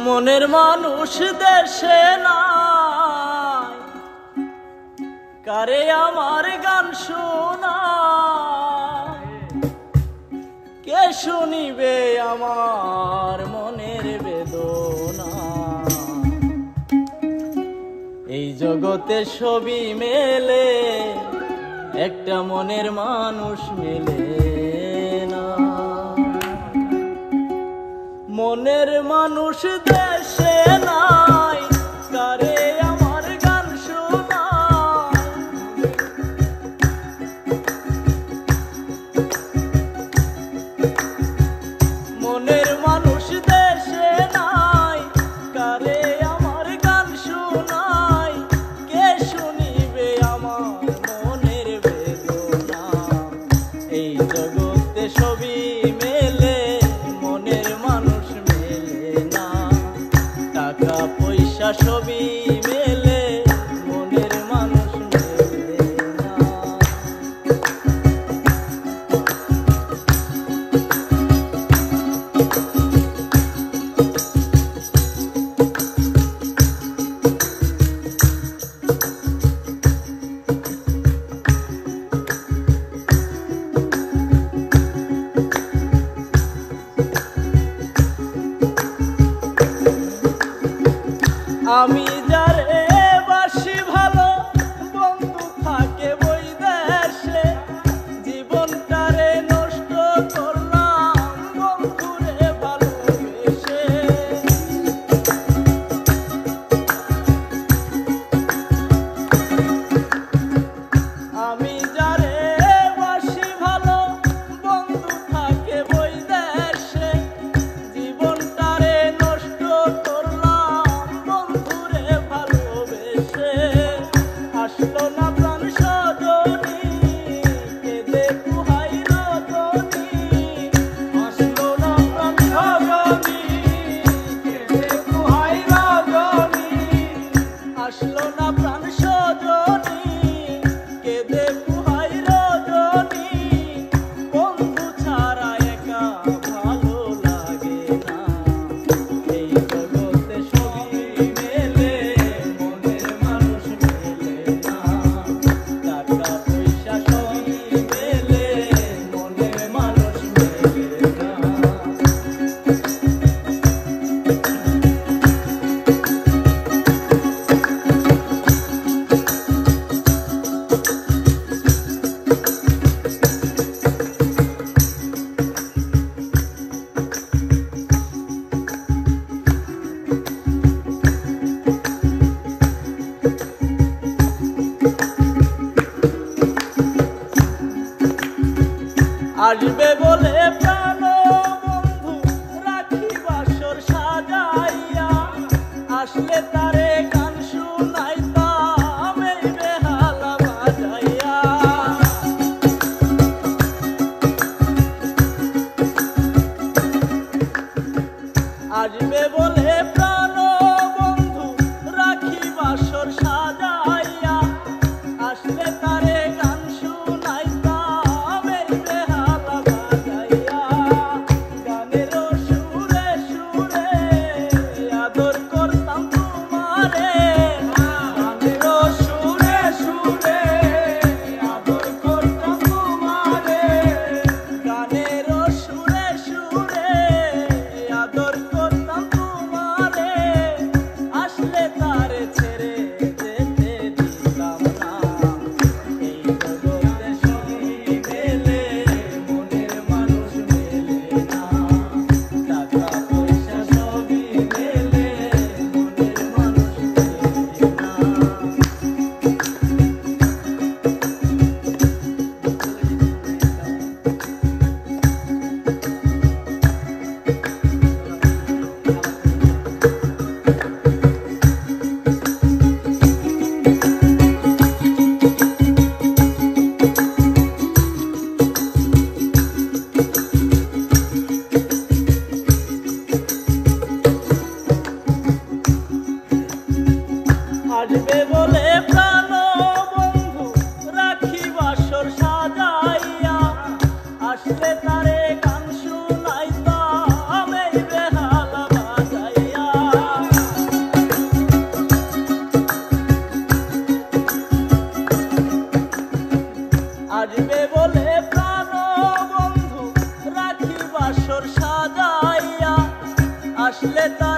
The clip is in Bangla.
মনের মানুষ দেশে নাই, কারে আমার গান শোনা, কে শুনিবে আমার মনের বেদনা। এই জগতে সবই মেলে, একটা মনের মানুষ মেলে না। মনের মানুষ দেশে নাই, কারে আমার গান শোনায়। মনের মানুষ দেশে নাই, কারে আমার গান শোনায়, কে শুনিবে আমার মনের বেদনা। এই জগতে সবই মেলে, মনের মানুষ মেলে না। টাকা পয়সা সবই মেলে, মনের মানুষ মেলে না। আমি যারে বাসি ভালো, বন্ধু থাকে বই দেশে, জীবনটারে নষ্ট করলাম বন্ধুরে ভালোবেসে। আমি যারে বাসি ভালো, বন্ধু থাকে বই দেশে, জীবনটারে নষ্ট করলাম বন্ধুরে ভালোবেসে। আসলো না প্রাণ সজনী, কেঁদে কুহাই রজনী। আসলো না প্রাণ সজনী, কেঁদে কুহাই রজনী। আসলো না প্রাণ সজনী, কেঁদে কুহাই রজনী। বন্ধু ছাড়া একা ভালো লাগে না। এই জগতে সবই মেলে, মনের মানুষ মেলে না। টাকা পয়সা সবই মেলে, মনের মানুষ মেলে না। আসবে বলে প্রাণ বন্ধু রাখি বাসর সাজাইয়া, আসলে তারে গান শুনাইতাম এই বেহালা বাজাইয়া। আসবে বলে প্রাণ বন্ধু রাখি বাসর সাজাইয়া, আসলে তারে গান শুনাইতাম এই বেহালা বাজাইয়া। গানের সুরে সুরে আদর করতাম তোমারে, গানের সুরে সুরে আদর করতাম তোমারে। গানের সুরে সুরে আদর করতাম তোমারে, আসলে তারে ছেড়ে যেতে দিতাম না। এই জগতে সবই মেলে, মনের মানুষ মেলে না। টাকা পয়সা সবই মেলে, মনের মানুষ মেলে না। আসবে বলে প্রাণ বন্ধু রাখি বাসর সাজাইয়া, আসলে তারে গান শুনাইতাম এই বেহালা বাজাইয়া। আসলে তা